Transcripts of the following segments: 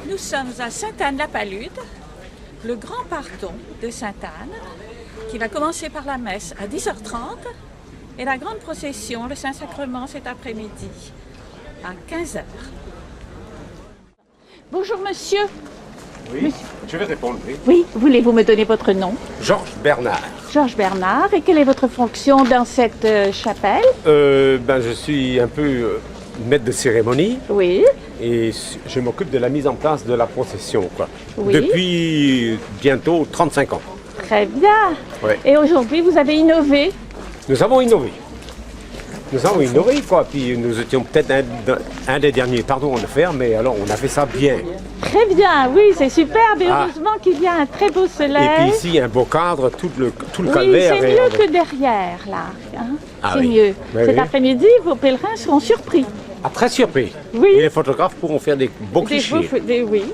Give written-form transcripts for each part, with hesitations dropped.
Nous sommes à Sainte-Anne-la-Palude, le grand pardon de Sainte-Anne, qui va commencer par la messe à 10h30 et la grande procession, le Saint-Sacrement, cet après-midi à 15h. Bonjour monsieur. Oui, je vais répondre, oui. Oui, voulez-vous me donner votre nom? Georges Bernard. Georges Bernard. Et quelle est votre fonction dans cette chapelle? Je suis un peu maître de cérémonie Oui. et je m'occupe de la mise en place de la procession, quoi. Oui. Depuis bientôt 35 ans. Très bien. Ouais. Et aujourd'hui, vous avez innové? Nous avons innové. Nous avons innové, quoi. Puis nous étions peut-être un des derniers pardons à le faire, mais alors on a fait ça bien. Très bien, oui, c'est superbe. Et Ah. heureusement qu'il y a un très beau soleil. Et puis ici, un beau cadre, tout le Oui, calvaire. c'est est- mieux que derrière, là. Hein. Ah C'est oui. mieux. Oui, Cet oui. après-midi, vos pèlerins seront surpris. Ah, très surpris. Oui. Et les photographes pourront faire des beaux clichés. Oui,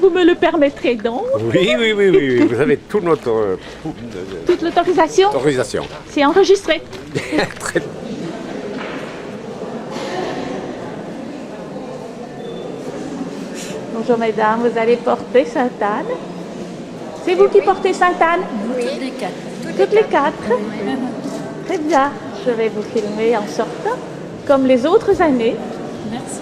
vous me le permettrez donc. Oui. Vous avez toute notre Toute l'autorisation, autorisation. c'est enregistré. Très Bonjour mesdames, vous allez porter Sainte-Anne. C'est vous qui portez Sainte-Anne? Oui. Toutes les quatre. Toutes les quatre. Très bien. Je vais vous filmer en sortant, comme les autres années. Merci.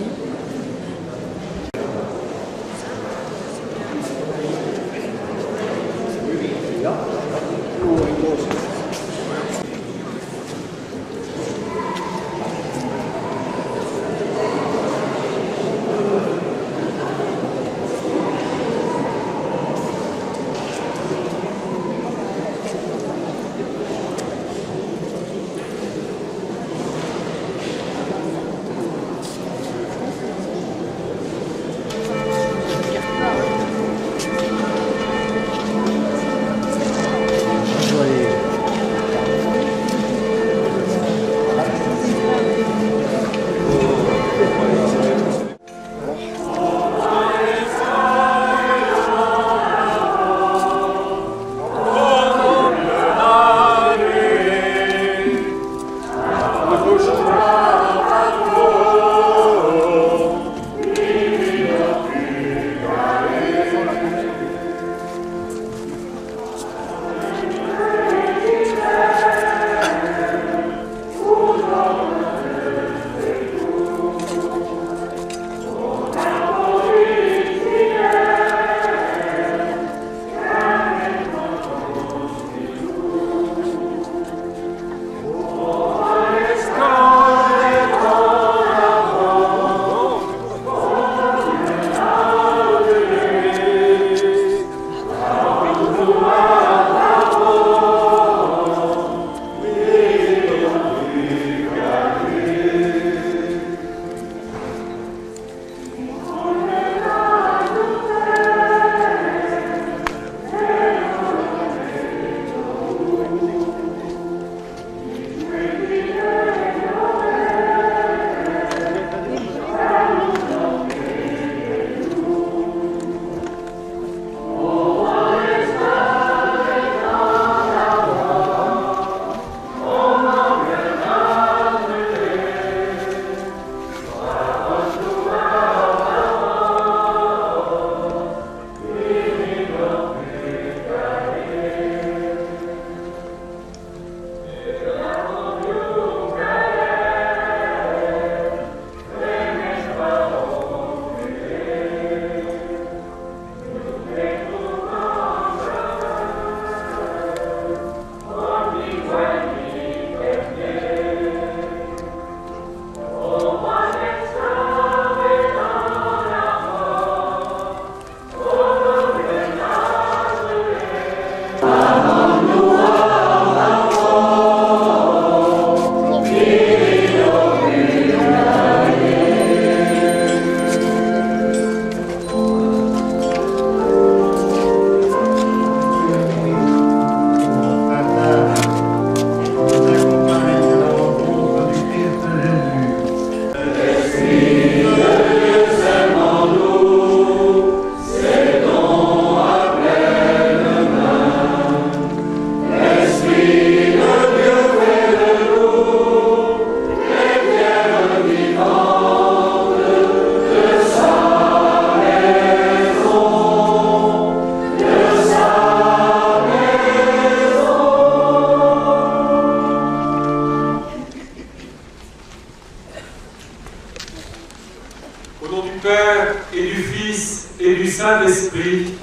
Saint-Esprit.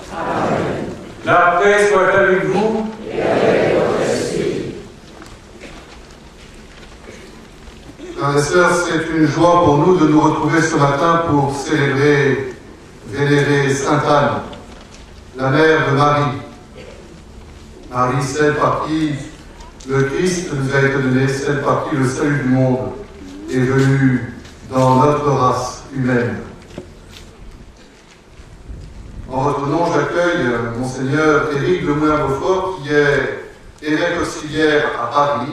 La paix soit avec vous. Et avec votre esprit. Frères et sœurs, c'est une joie pour nous de nous retrouver ce matin pour célébrer, vénérer Sainte Anne, la mère de Marie. Marie, celle par qui le Christ nous a été donné, celle par qui le salut du monde est venu dans notre race humaine. En votre nom, j'accueille Monseigneur Éric de Moulin-Beaufort, qui est évêque auxiliaire à Paris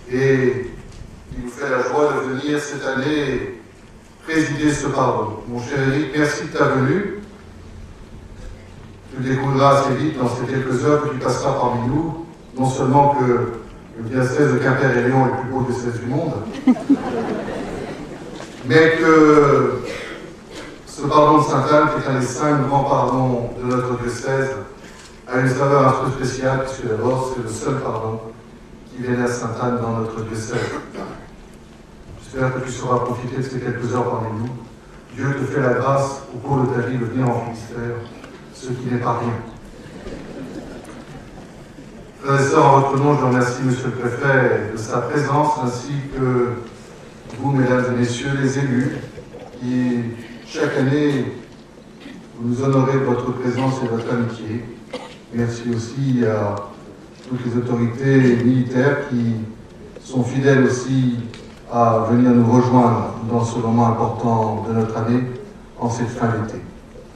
et qui nous fait la joie de venir cette année présider ce pardon. Mon cher Éric, merci de ta venue. Tu découvriras assez vite dans ces quelques heures que tu passeras parmi nous, non seulement que le diocèse de Quimper et Lyon est le plus beau diocèse du monde, mais que ce pardon de Sainte-Anne, qui est un des 5 grands pardons de notre diocèse, a une saveur un peu spéciale, puisque d'abord c'est le seul pardon qui vient à Sainte-Anne dans notre diocèse. J'espère que tu sauras profiter de ces quelques heures parmi nous. Dieu te fait la grâce au cours de ta vie de venir en Finistère, ce qui n'est pas rien. Frères et sœurs, en votre nom, je remercie Monsieur le Préfet de sa présence, ainsi que vous, mesdames et messieurs les élus, qui, chaque année, vous nous honorez de votre présence et de votre amitié. Merci aussi à toutes les autorités militaires qui sont fidèles aussi à venir nous rejoindre dans ce moment important de notre année, en cette fin d'été.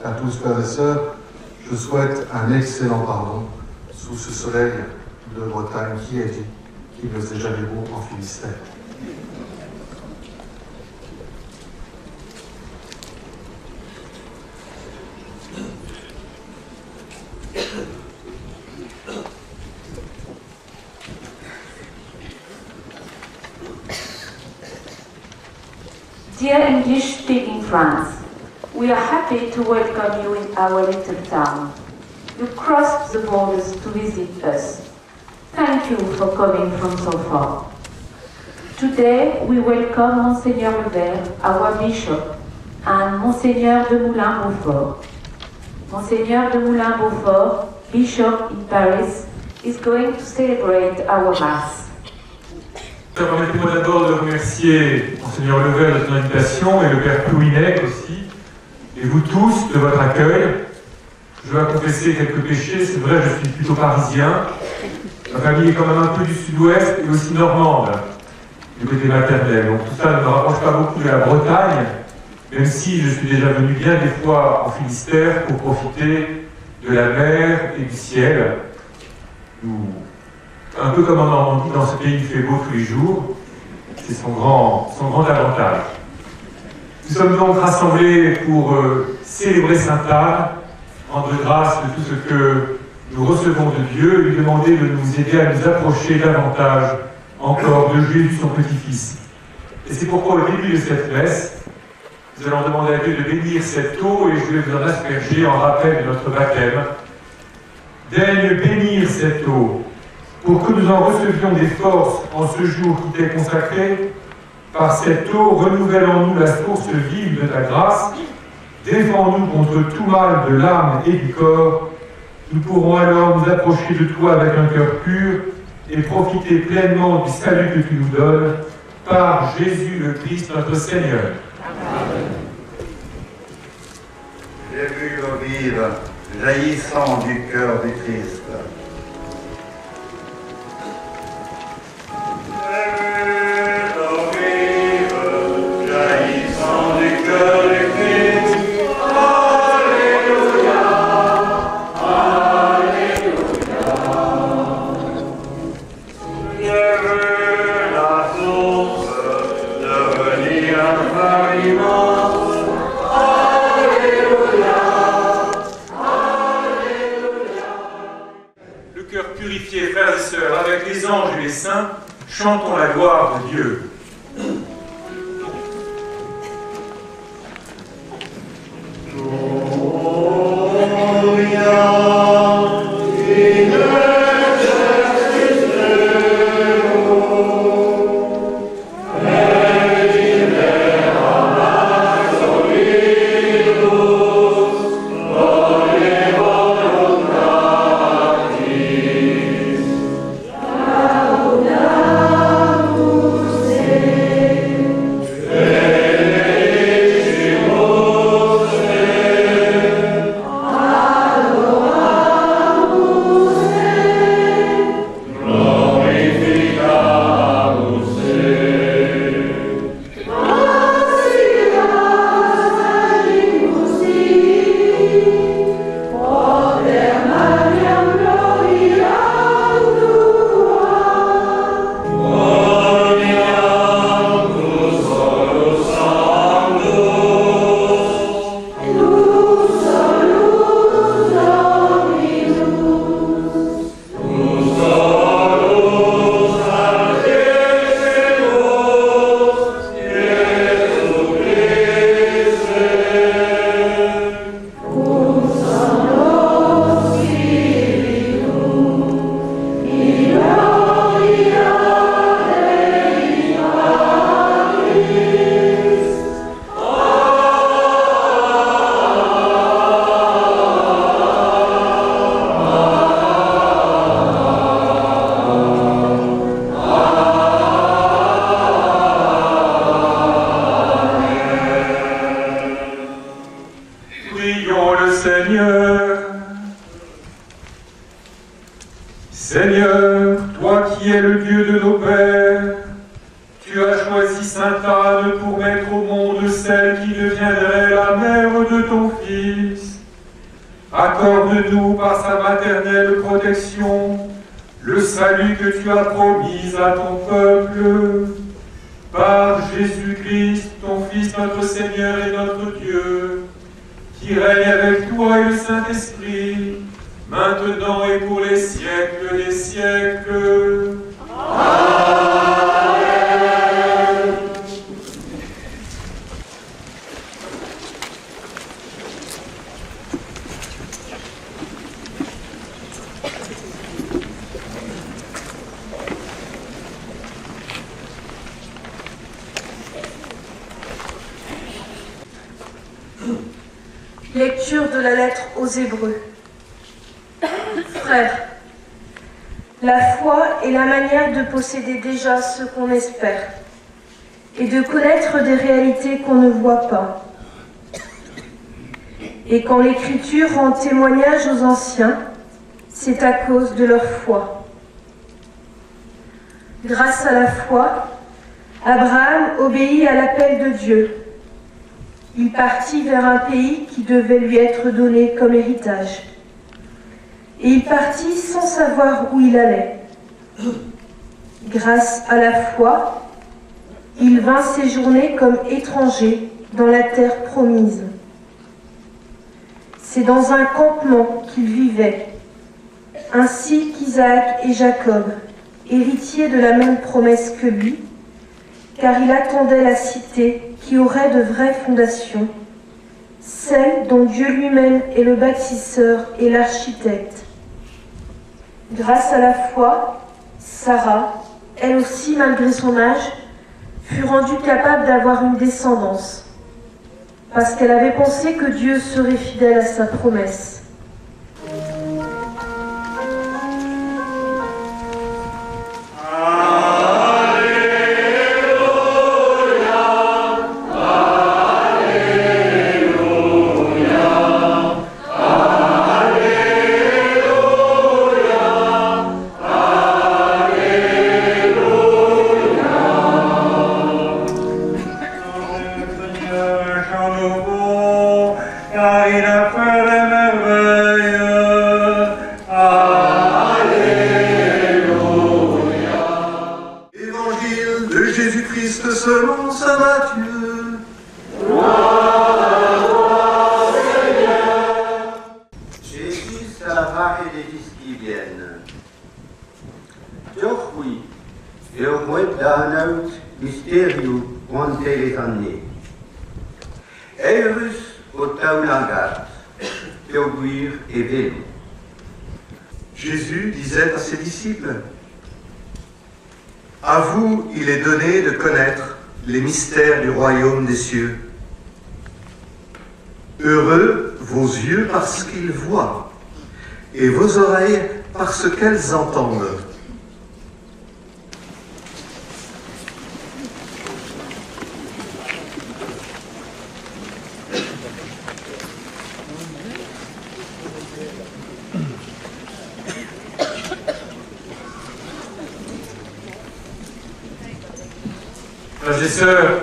À tous, frères et sœurs, je souhaite un excellent pardon sous ce soleil de Bretagne qui a dit qu'il ne faisait jamais beau en Finistère. Dear English-speaking France, we are happy to welcome you in our little town. You crossed the borders to visit us. Thank you for coming from so far. Today we welcome Monseigneur Lebert, our bishop, and Monseigneur de Moulin-Beaufort. Monseigneur de Moulin-Beaufort, bishop in Paris, is going to celebrate our Mass. Permettez-moi d'abord de remercier Monseigneur Lebert de son invitation et le Père Plouinec aussi, et vous tous de votre accueil. Je dois confesser quelques péchés, c'est vrai, je suis plutôt parisien. Ma famille est quand même un peu du sud-ouest et aussi normande, du côté maternel. Donc tout ça ne me rapproche pas beaucoup de la Bretagne, même si je suis déjà venu bien des fois en Finistère pour profiter de la mer et du ciel. Un peu comme en Normandie, dans ce pays il fait beau tous les jours. C'est son grand avantage. Nous sommes donc rassemblés pour célébrer Sainte Anne, rendre grâce de tout ce que nous recevons de Dieu et lui demander de nous aider à nous approcher davantage encore de Jésus, son petit-fils. Et c'est pourquoi au début de cette messe, nous allons demander à Dieu de bénir cette eau et je vais vous en asperger en rappel de notre baptême. Daigne bénir cette eau pour que nous en recevions des forces en ce jour qui t'est consacré. Par cette eau, renouvelle en nous la source vive de ta grâce. Défends-nous contre tout mal de l'âme et du corps. Nous pourrons alors nous approcher de toi avec un cœur pur et profiter pleinement du salut que tu nous donnes par Jésus le Christ notre Seigneur. Amen. J'ai vu l'eau vive jaillissant du cœur du Christ. Frères et sœurs, avec les anges et les saints, chantons la gloire de Dieu. Oh Seigneur, toi qui es le Dieu de nos pères, tu as choisi Sainte Anne pour mettre au monde celle qui deviendrait la mère de ton Fils. Accorde-nous par sa maternelle protection le salut que tu as promis à ton peuple. Par Jésus-Christ, ton Fils, notre Seigneur et notre Dieu, qui règne avec toi et le Saint-Esprit, maintenant et pour les siècles des siècles. Amen. Lecture de la lettre aux Hébreux. Frères, la foi est la manière de posséder déjà ce qu'on espère et de connaître des réalités qu'on ne voit pas. Et quand l'Écriture rend témoignage aux anciens, c'est à cause de leur foi. Grâce à la foi, Abraham obéit à l'appel de Dieu. Il partit vers un pays qui devait lui être donné comme héritage. Et il partit sans savoir où il allait. Grâce à la foi, il vint séjourner comme étranger dans la terre promise. C'est dans un campement qu'il vivait, ainsi qu'Isaac et Jacob, héritiers de la même promesse que lui, car il attendait la cité qui aurait de vraies fondations, celle dont Dieu lui-même est le bâtisseur et l'architecte. Grâce à la foi, Sarah, elle aussi malgré son âge, fut rendue capable d'avoir une descendance, parce qu'elle avait pensé que Dieu serait fidèle à sa promesse. Jésus disait à ses disciples, « À vous, il est donné de connaître les mystères du royaume des cieux. Heureux vos yeux parce qu'ils voient, et vos oreilles parce qu'elles entendent. » Frères et sœurs,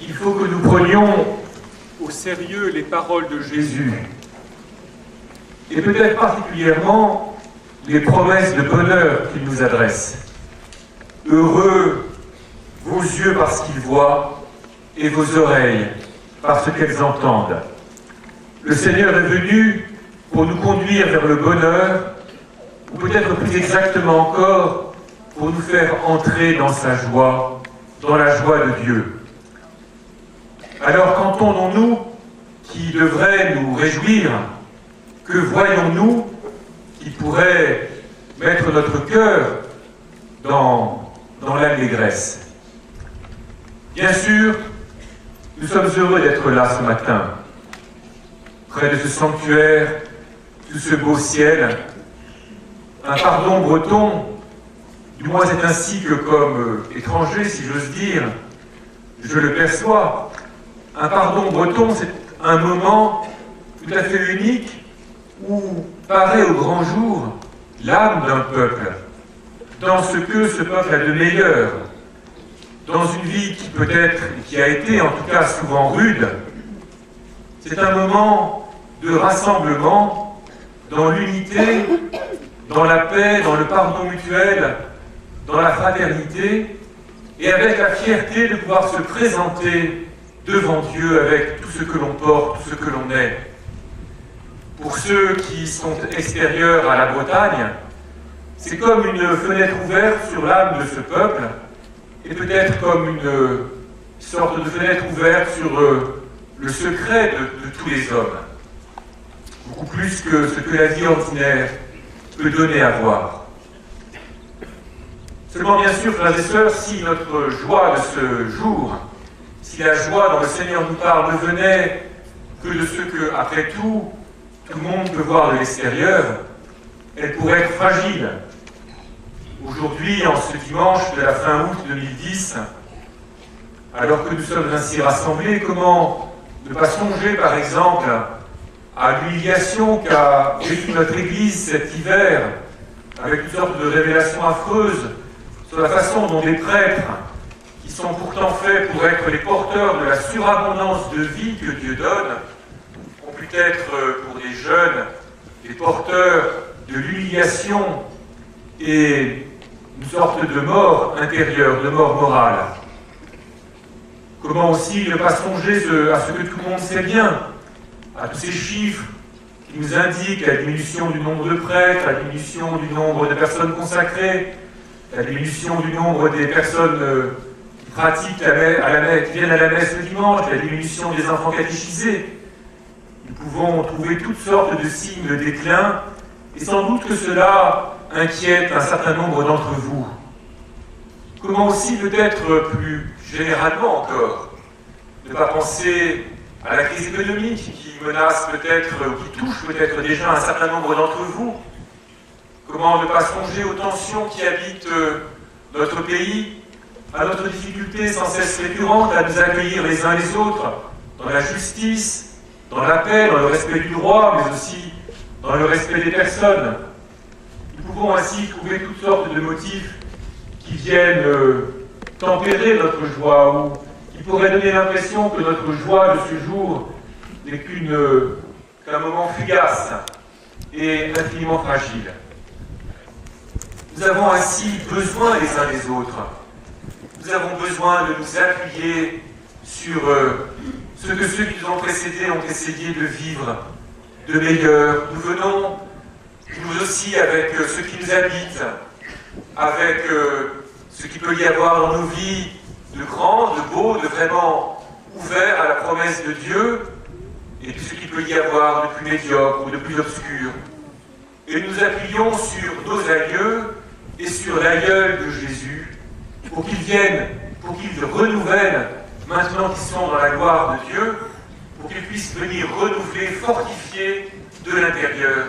il faut que nous prenions au sérieux les paroles de Jésus, et peut-être particulièrement les promesses de bonheur qu'il nous adresse. Heureux vos yeux parce qu'ils voient, et vos oreilles parce qu'elles entendent. Le Seigneur est venu pour nous conduire vers le bonheur, ou peut-être plus exactement encore, pour nous faire entrer dans sa joie, dans la joie de Dieu. Alors qu'entendons-nous qui devrait nous réjouir? Que voyons-nous qui pourrait mettre notre cœur dans l'allégresse? Bien sûr, nous sommes heureux d'être là ce matin, près de ce sanctuaire, sous ce beau ciel. Un pardon breton, du moins c'est ainsi que, comme étranger, si j'ose dire, je le perçois. Un pardon breton, c'est un moment tout à fait unique où paraît au grand jour l'âme d'un peuple, dans ce que ce peuple a de meilleur, dans une vie qui peut-être, qui a été en tout cas souvent rude. C'est un moment de rassemblement dans l'unité, dans la paix, dans le pardon mutuel, dans la fraternité, et avec la fierté de pouvoir se présenter devant Dieu avec tout ce que l'on porte, tout ce que l'on est. Pour ceux qui sont extérieurs à la Bretagne, c'est comme une fenêtre ouverte sur l'âme de ce peuple, et peut-être comme une sorte de fenêtre ouverte sur le secret de tous les hommes. Beaucoup plus que ce que la vie ordinaire peut donner à voir. Seulement, bien sûr, frères et sœurs, si notre joie de ce jour, si la joie dont le Seigneur nous parle ne venait que de ce que, après tout le monde peut voir de l'extérieur, elle pourrait être fragile. Aujourd'hui, en ce dimanche de la fin août 2010, alors que nous sommes ainsi rassemblés, comment ne pas songer, par exemple, à l'humiliation qu'a vécue notre Église cet hiver, avec une sorte de révélation affreuse sur la façon dont des prêtres, qui sont pourtant faits pour être les porteurs de la surabondance de vie que Dieu donne, ont pu être pour des jeunes les porteurs de l'humiliation et une sorte de mort intérieure, de mort morale. Comment aussi ne pas songer à ce que tout le monde sait bien, à tous ces chiffres qui nous indiquent la diminution du nombre de prêtres, la diminution du nombre de personnes consacrées, la diminution du nombre des personnes qui pratiquent qui viennent à la messe le dimanche, la diminution des enfants catéchisés. Nous pouvons trouver toutes sortes de signes de déclin, et sans doute que cela inquiète un certain nombre d'entre vous. Comment aussi, peut-être plus généralement encore, ne pas penser à la crise économique qui menace peut-être, ou qui touche peut-être déjà un certain nombre d'entre vous. Comment ne pas songer aux tensions qui habitent notre pays, à notre difficulté sans cesse récurrente à nous accueillir les uns les autres dans la justice, dans la paix, dans le respect du droit, mais aussi dans le respect des personnes. Nous pouvons ainsi trouver toutes sortes de motifs qui viennent tempérer notre joie, ou qui pourraient donner l'impression que notre joie de ce jour n'est qu'un moment fugace et infiniment fragile. Nous avons ainsi besoin les uns des autres. Nous avons besoin de nous appuyer sur ce que ceux qui nous ont précédés ont essayé de vivre de meilleur. Nous venons, nous aussi, avec ce qui nous habite, avec ce qu'il peut y avoir dans nos vies de grand, de beau, de vraiment ouvert à la promesse de Dieu, et puis ce qu'il peut y avoir de plus médiocre ou de plus obscur. Et nous appuyons sur nos aïeux et sur l'aïeul de Jésus, pour qu'ils viennent, pour qu'ils renouvellent, maintenant qu'ils sont dans la gloire de Dieu, pour qu'ils puissent venir renouveler, fortifier de l'intérieur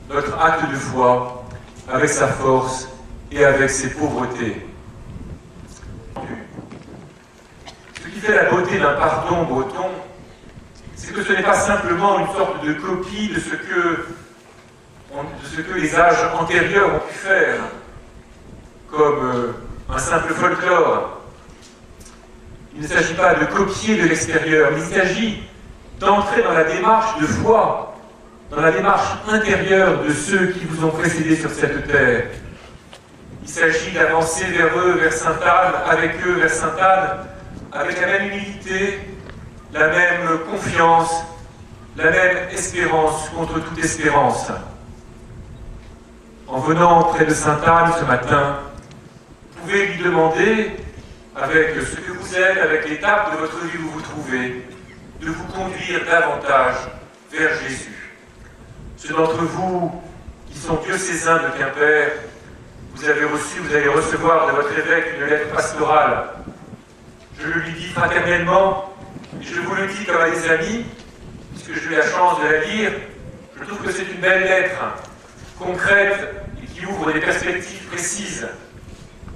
notre acte de foi, avec sa force et avec ses pauvretés. Ce qui fait la beauté d'un pardon breton, c'est que ce n'est pas simplement une sorte de copie de ce que les âges antérieurs ont pu faire, comme un simple folklore. Il ne s'agit pas de copier de l'extérieur, mais il s'agit d'entrer dans la démarche de foi, dans la démarche intérieure de ceux qui vous ont précédés sur cette terre. Il s'agit d'avancer vers eux, vers Sainte-Anne, avec eux, vers Sainte-Anne, avec la même humilité, la même confiance, la même espérance contre toute espérance. En venant près de Sainte-Anne ce matin, vous pouvez lui demander, avec ce que vous êtes, avec l'étape de votre vie où vous vous trouvez, de vous conduire davantage vers Jésus. Ceux d'entre vous qui sont diocésains de Quimper, vous allez recevoir de votre évêque une lettre pastorale. Je le lui dis fraternellement, et je vous le dis comme à des amis, puisque j'ai eu la chance de la lire. Je trouve que c'est une belle lettre, concrète, et qui ouvre des perspectives précises.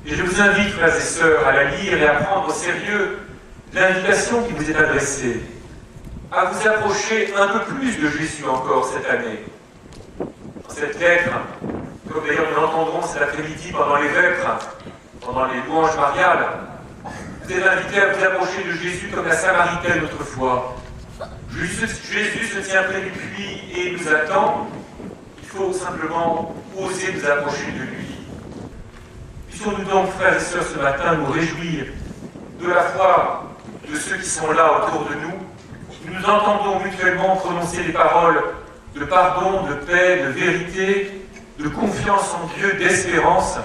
Et je vous invite, frères et sœurs, à la lire et à prendre au sérieux l'invitation qui vous est adressée, à vous approcher un peu plus de Jésus encore cette année. Dans cette lettre, comme d'ailleurs nous entendrons cet après-midi pendant les vêpres, pendant les louanges mariales. Vous êtes invités à vous approcher de Jésus comme la Samaritaine autrefois. Jésus se tient près du puits et nous attend. Il faut simplement oser nous approcher de lui. Puissions-nous donc, frères et sœurs, ce matin, nous réjouir de la foi de ceux qui sont là autour de nous. Nous entendons mutuellement prononcer des paroles de pardon, de paix, de vérité, de confiance en Dieu, d'espérance.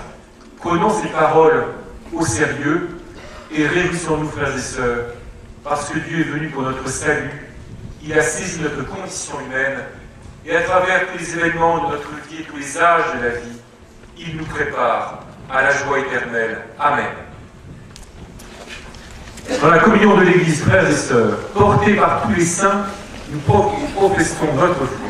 Prenons ces paroles au sérieux et réjouissons-nous, frères et sœurs, parce que Dieu est venu pour notre salut. Il a saisi notre condition humaine et à travers tous les événements de notre vie et tous les âges de la vie, il nous prépare à la joie éternelle. Amen. Dans la communion de l'Église, frères et sœurs, portés par tous les saints, nous professons notre foi.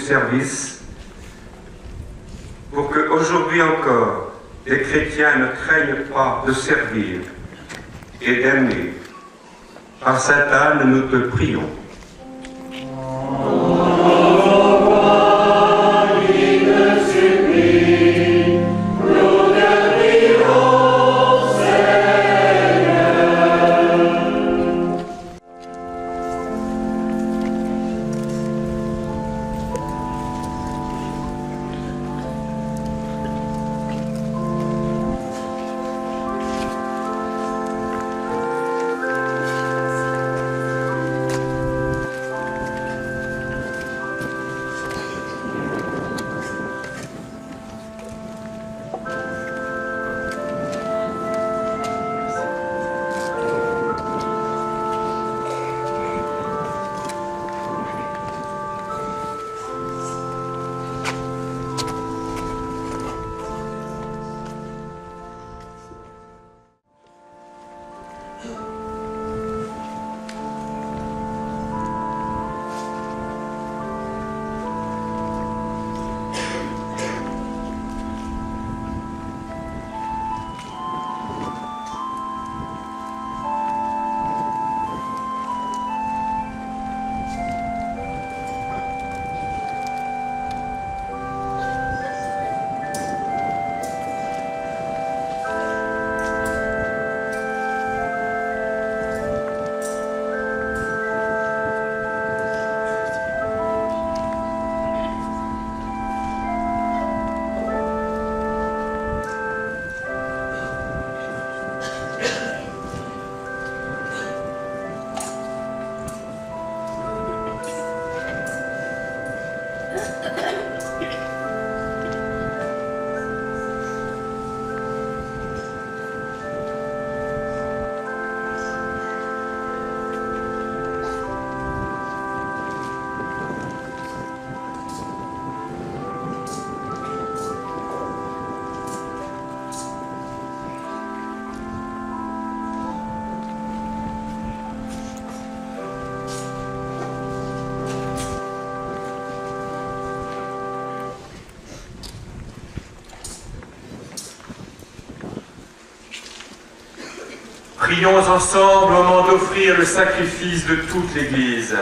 Service pour que aujourd'hui encore les chrétiens ne craignent pas de servir et d'aimer. Par Sainte Anne, nous te prions. Prions ensemble au moment d'offrir le sacrifice de toute l'Église.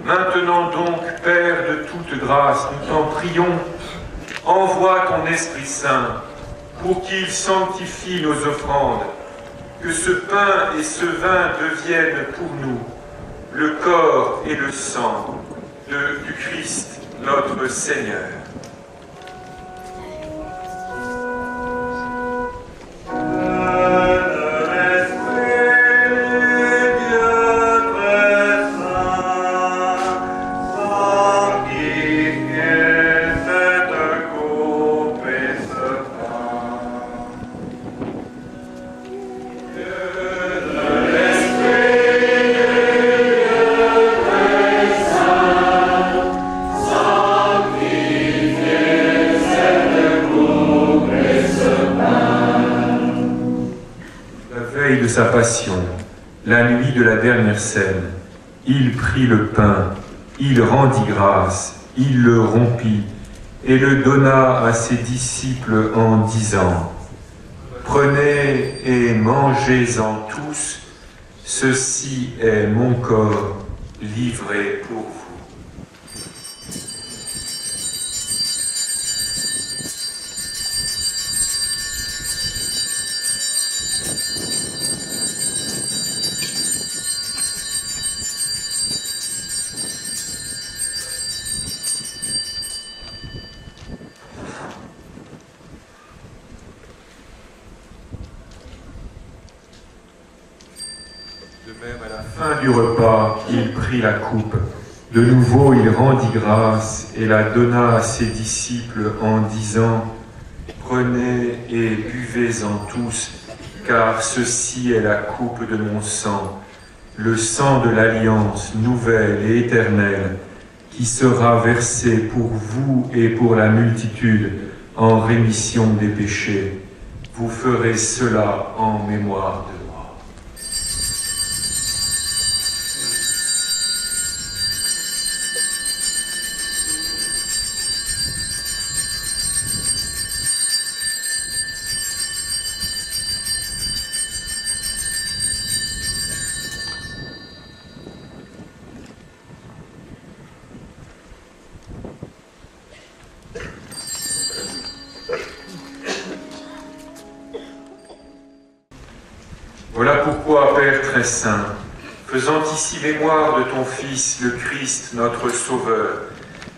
Maintenant donc, Père de toute grâce, nous t'en prions, envoie ton Esprit Saint pour qu'il sanctifie nos offrandes, que ce pain et ce vin deviennent pour nous le corps et le sang du Christ, notre Seigneur. De sa passion, la nuit de la dernière scène, il prit le pain, il rendit grâce, il le rompit et le donna à ses disciples en disant : Prenez et mangez-en tous, ceci est mon corps livré pour vous. De même, à la fin du repas, il prit la coupe. De nouveau, il rendit grâce et la donna à ses disciples en disant : Prenez et buvez-en tous, car ceci est la coupe de mon sang, le sang de l'alliance nouvelle et éternelle, qui sera versé pour vous et pour la multitude en rémission des péchés. Vous ferez cela en mémoire de moi. Voilà pourquoi, Père très saint, faisant ici mémoire de ton Fils, le Christ, notre Sauveur,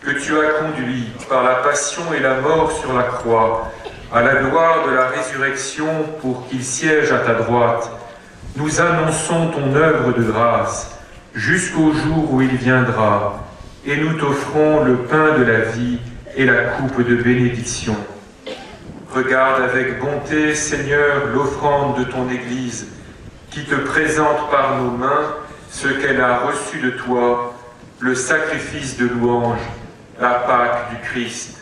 que tu as conduit par la passion et la mort sur la croix, à la gloire de la résurrection pour qu'il siège à ta droite, nous annonçons ton œuvre de grâce jusqu'au jour où il viendra, et nous t'offrons le pain de la vie et la coupe de bénédiction. Regarde avec bonté, Seigneur, l'offrande de ton Église, qui te présente par nos mains ce qu'elle a reçu de toi, le sacrifice de louange, la Pâque du Christ.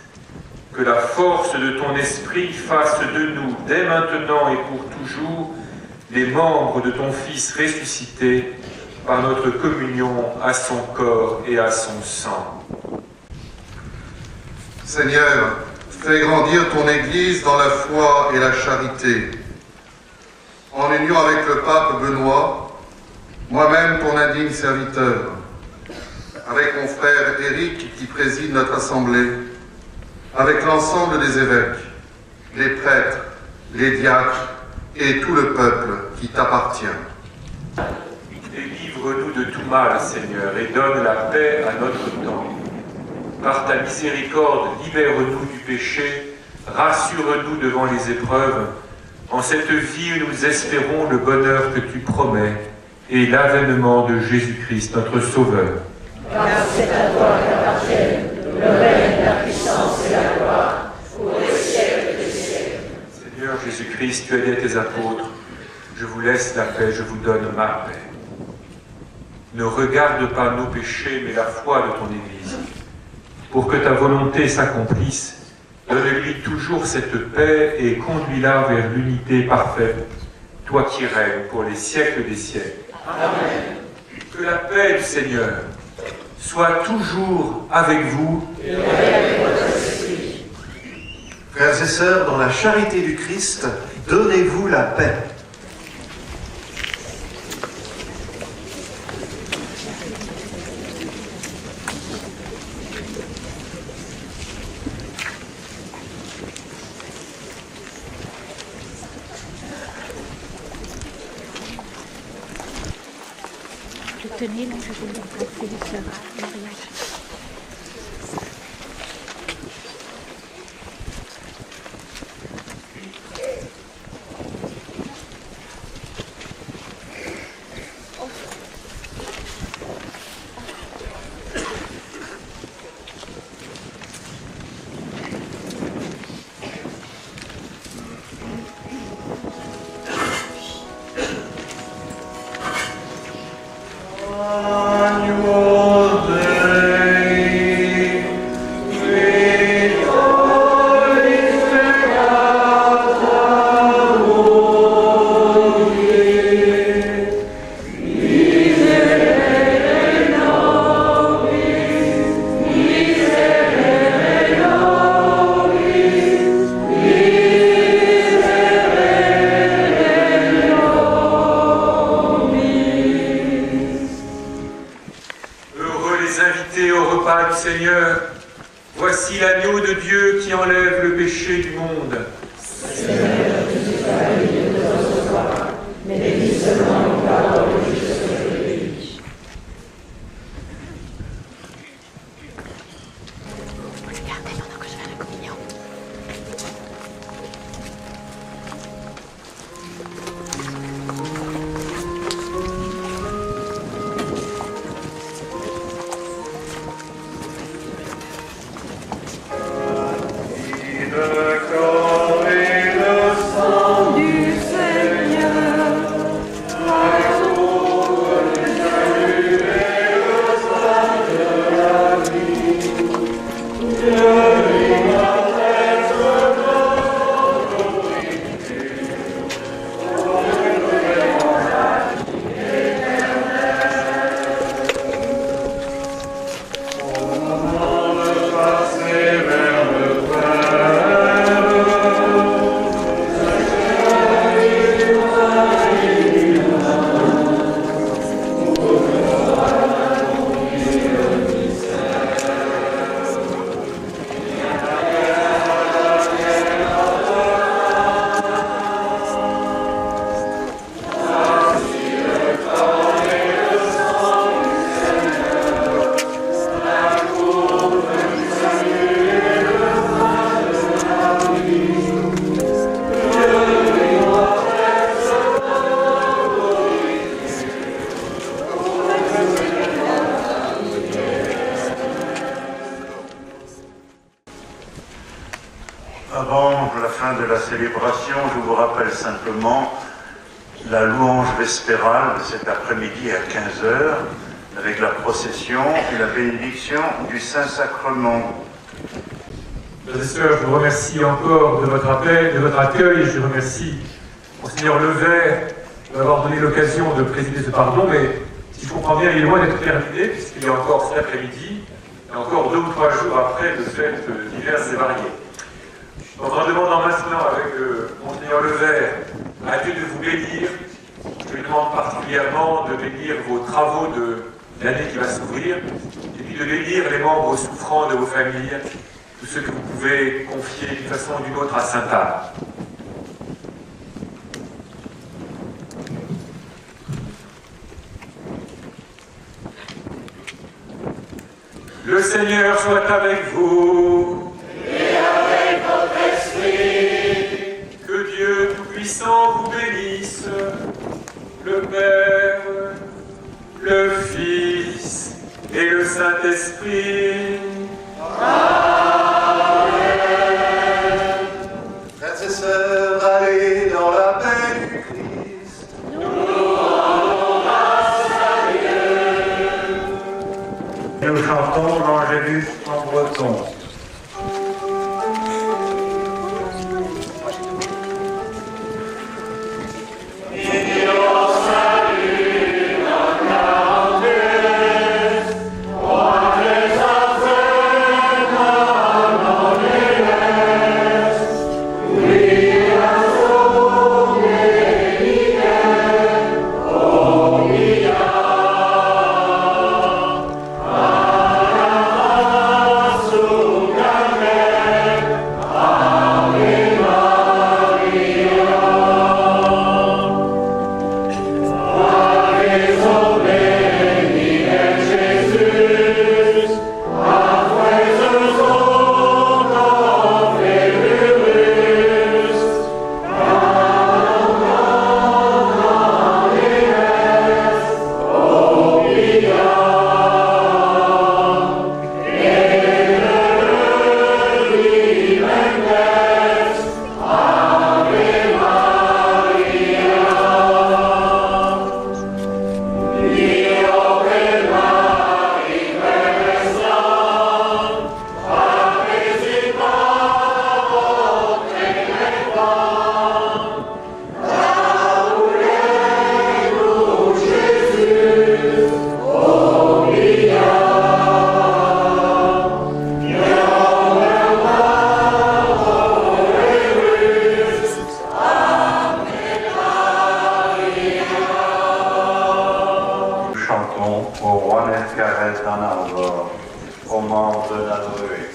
Que la force de ton esprit fasse de nous, dès maintenant et pour toujours, les membres de ton Fils ressuscité, par notre communion à son corps et à son sang. Seigneur, fais grandir ton Église dans la foi et la charité. En union avec le pape Benoît, moi-même ton indigne serviteur, avec mon frère Éric qui préside notre assemblée, avec l'ensemble des évêques, les prêtres, les diacres et tout le peuple qui t'appartient. Délivre-nous de tout mal, Seigneur, et donne la paix à notre temps. Par ta miséricorde, libère-nous du péché, rassure-nous devant les épreuves, en cette vie où nous espérons le bonheur que tu promets et l'avènement de Jésus-Christ, notre Sauveur. Car c'est à toi qu'appartiennent le règne, la puissance et la gloire, pour les siècles des siècles. Seigneur Jésus-Christ, Christ, tu as dit à tes apôtres, je vous laisse la paix, je vous donne ma paix. Ne regarde pas nos péchés, mais la foi de ton Église. Pour que ta volonté s'accomplisse, donne-lui toujours cette paix et conduis-la vers l'unité parfaite, toi qui règnes pour les siècles des siècles. Amen. Que la paix du Seigneur soit toujours avec vous. Et avec votre esprit. Frères et sœurs, dans la charité du Christ, donnez-vous la paix. Tenez, là, je vais vous passer les sœurs à mariage. Seigneur, voici l'agneau de Dieu qui enlève le péché du monde. Seigneur, je ne suis pas digne de te recevoir, mais dis seulement une parole et je serai guéri. Regardez pendant que je fais la communion. Avant la fin de la célébration, je vous rappelle simplement la louange vespérale de cet après-midi à 15h, avec la procession et la bénédiction du Saint-Sacrement. Frères et sœurs, je vous remercie encore de votre appel, de votre accueil, et je remercie Monseigneur Levert d'avoir donné l'occasion de présider ce pardon, mais si je comprends bien, il est loin d'être terminé, puisqu'il y a encore cet après-midi, et encore 2 ou 3 jours après de fêtes diverses et variées. Donc en demandant maintenant avec Monseigneur Levert à Dieu de vous bénir, je lui demande particulièrement de bénir vos travaux de l'année qui va s'ouvrir, et puis de bénir les membres souffrants de vos familles, tous ceux que vous pouvez confier d'une façon ou d'une autre à Sainte-Anne. Le Seigneur soit avec vous. Et avec votre esprit. Que Dieu Tout-Puissant vous bénisse, le Père, le Fils et le Saint-Esprit. Amen. Frères et sœurs, allez dans Juanes Carretanaldo, au membre de la rue.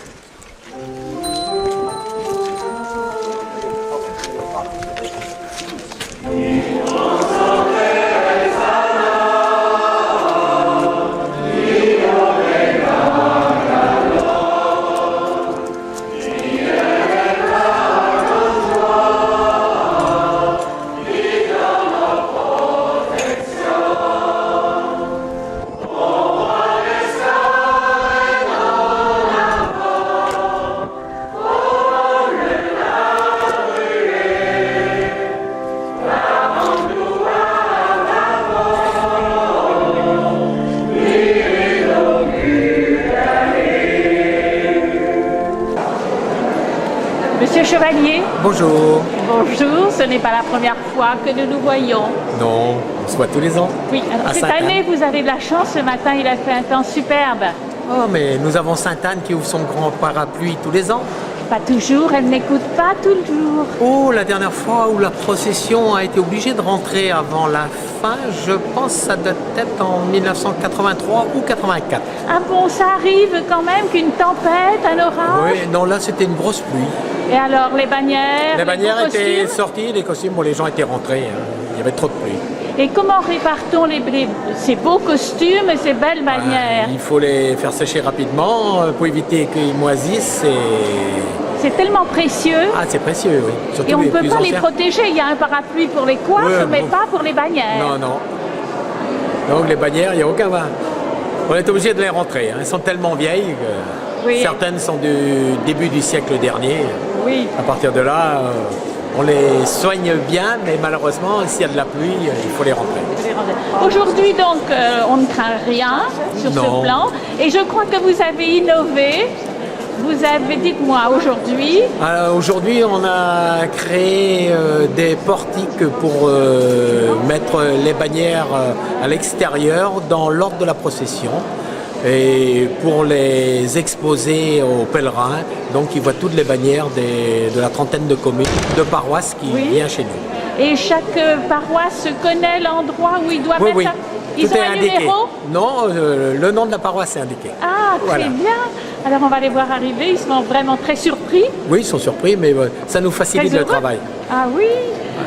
Monsieur Chevalier. Bonjour. Bonjour, ce n'est pas la première fois que nous nous voyons. Non, on se voit tous les ans. Oui, alors cette année, vous avez de la chance, ce matin, il a fait un temps superbe. Oh, mais nous avons Sainte-Anne qui ouvre son grand parapluie tous les ans. Pas toujours, elle n'écoute pas toujours. Oh, la dernière fois où la procession a été obligée de rentrer avant la fin, je pense que ça doit être en 1983 ou 84. Ah bon, ça arrive quand même qu'une tempête, un orage? Oui, non, là c'était une grosse pluie. Et alors, les bannières? Les bannières étaient sorties, les costumes, bon, les gens étaient rentrés, hein. Il y avait trop de pluie. Et comment répare-t-on ces beaux costumes et ces belles bannières? Il faut les faire sécher rapidement pour éviter qu'ils moisissent et... C'est tellement précieux. Ah, c'est précieux, oui. Surtout et on ne peut pas les anciens. protéger. Il y a un parapluie pour les coiffes, mais pas pour les bannières. Non, non. Donc les bannières, il n'y a aucun vin. On est obligé de les rentrer. Hein. Elles sont tellement vieilles que certaines sont du début du siècle dernier. Oui. À partir de là, on les soigne bien, mais malheureusement, s'il y a de la pluie, il faut les rentrer. Aujourd'hui, donc, on ne craint rien sur ce plan. Et je crois que vous avez innové. Vous avez, dites-moi, aujourd'hui... Aujourd'hui, on a créé des portiques pour mettre les bannières à l'extérieur dans l'ordre de la procession et pour les exposer aux pèlerins. Donc, ils voient toutes les bannières de la trentaine de communes, de paroisses qui viennent chez nous. Et chaque paroisse connaît l'endroit où il doit mettre ça? Ils Tout ont est un indiqué. Numéro? Non, le nom de la paroisse est indiqué. Ah, très bien. Alors on va les voir arriver, ils sont vraiment très surpris. Oui, ils sont surpris, mais ça nous facilite le travail. Ah oui,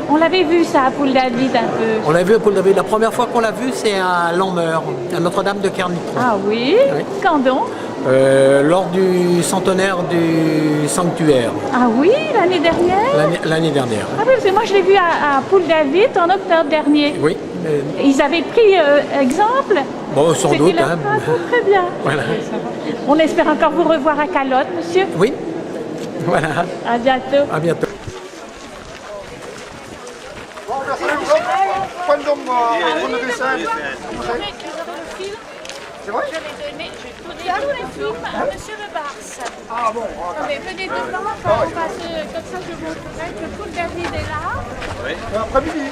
on l'avait vu ça à Poule-David un peu. On l'a vu à Poule-David. La première fois qu'on l'a vu, c'est à Lanmeur, à Notre-Dame de Kernitron. Ah oui, quand donc? Lors du centenaire du sanctuaire. Ah oui, l'année dernière? L'année dernière. Ah oui, parce que moi je l'ai vu à Poule-David en octobre dernier. Oui. Ils avaient pris exemple? Bon, sans doute. Hein. Très bien. Voilà. On espère encore vous revoir à Calotte, monsieur. Oui. Voilà. À bientôt. À bientôt. C'est vrai? Je vais donner tous les films à monsieur Le Bars. Ah bon? Mais venez devant, on va comme ça je vous montrerai que Poule-David est là. Oui. Après-midi.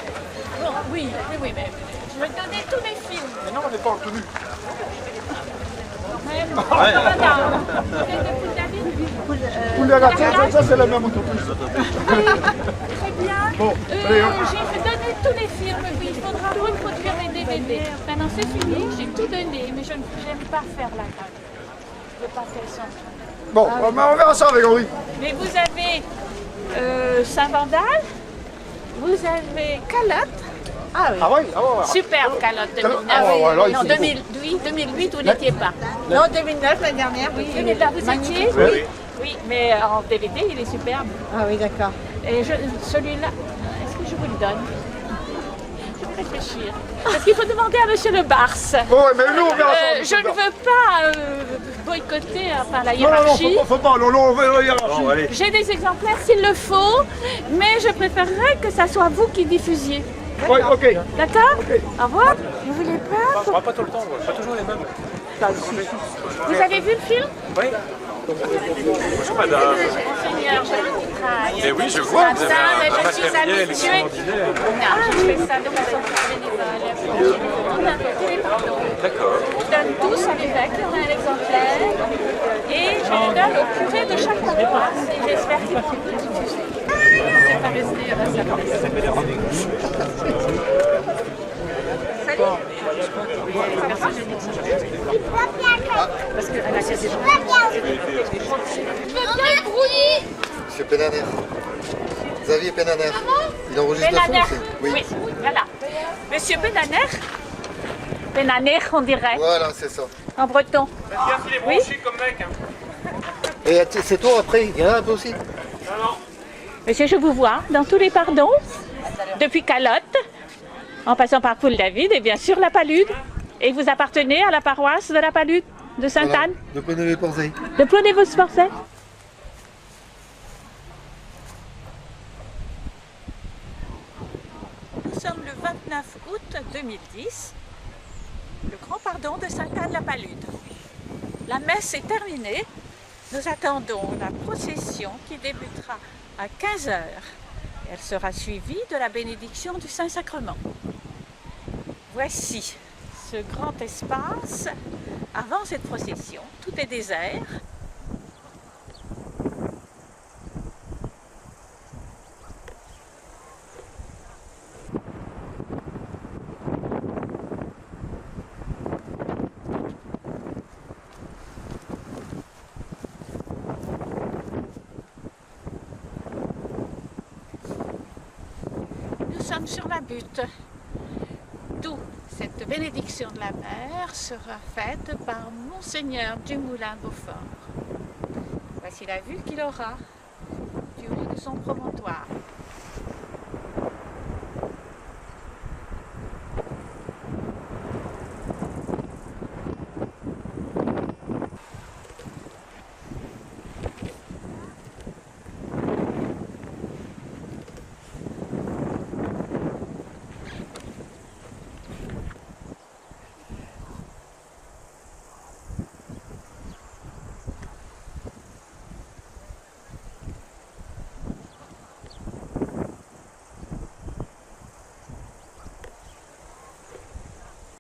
Bon, oui, mais je vais donner tous les films. Mais non, on n'est pas en tenue. Poule-David. Ça c'est la même entreprise. Très bien. Bon, j'ai donné tous les films, oui, il faudra reproduire les DVD. Maintenant c'est fini, j'ai tout donné, mais je n'aime pas faire la grève. Je ne veux pas faire ça. Bon, on verra ça avec Henri. Mais vous avez Saint-Vandal, vous avez Calotte. Ah oui. Ah oui, Superbe Calotte 2009. Non, 2008, vous n'étiez pas. Non, 2009, l'année dernière. Oui, 2009, vous étiez? Oui. Oui, mais en DVD, il est superbe. Ah oui, d'accord. Et celui-là, est-ce que je vous le donne? Je vais réfléchir. Parce qu'il faut demander à monsieur Le Bars. Oui, mais nous, on verra ça. Je ne veux pas boycotter par la hiérarchie. Non, faut pas, on va la hiérarchie. J'ai des exemplaires s'il le faut, mais je préférerais que ça soit vous qui diffusiez. Oui, ok. D'accord? Au revoir. Vous voulez pas? On ne pas tout le temps, on pas toujours les mêmes. Vous avez vu le film? Oui. Bonjour madame. Monseigneur, j'ai le titrail. Mais oui, je vois, vous avez un je suis matériel habituée. extraordinaire. Non, je fais ça de façon bénévole. On a tous les pardons. D'accord. Je donne tous à l'évêque, il y en a un exemplaire. Et je les donne au curé de chaque paroisse. Et j'espère qu'ils vont le diffuser. C'est pas resté à sa place. Salut. Merci, Penaner. Xavier Penaner. Il enregistre le son Penaner. aussi. Oui, voilà. Monsieur Penaner. Penaner, on dirait. Voilà, c'est ça. En breton. Il est branché comme mec. Hein. Et c'est toi après, il y en a un peu aussi. Non. Monsieur, je vous vois dans tous les pardons, depuis Calotte, en passant par Poule-David et bien sûr la Palude. Et vous appartenez à la paroisse de la Palude de Sainte-Anne, De Ploné-les-Porzay. de Ploné-vos-Porzay. Nous sommes le 29 août 2010, le grand pardon de Sainte-Anne-la-Palude. La messe est terminée. Nous attendons la procession qui débutera à 15 h. Elle sera suivie de la bénédiction du Saint-Sacrement. Voici ce grand espace. Avant cette procession, tout est désert. Nous sommes sur la butte, d'où cette bénédiction de la mer sera faite par Monseigneur Dumoulin-Beaufort. Voici la vue qu'il aura du haut de son promontoire.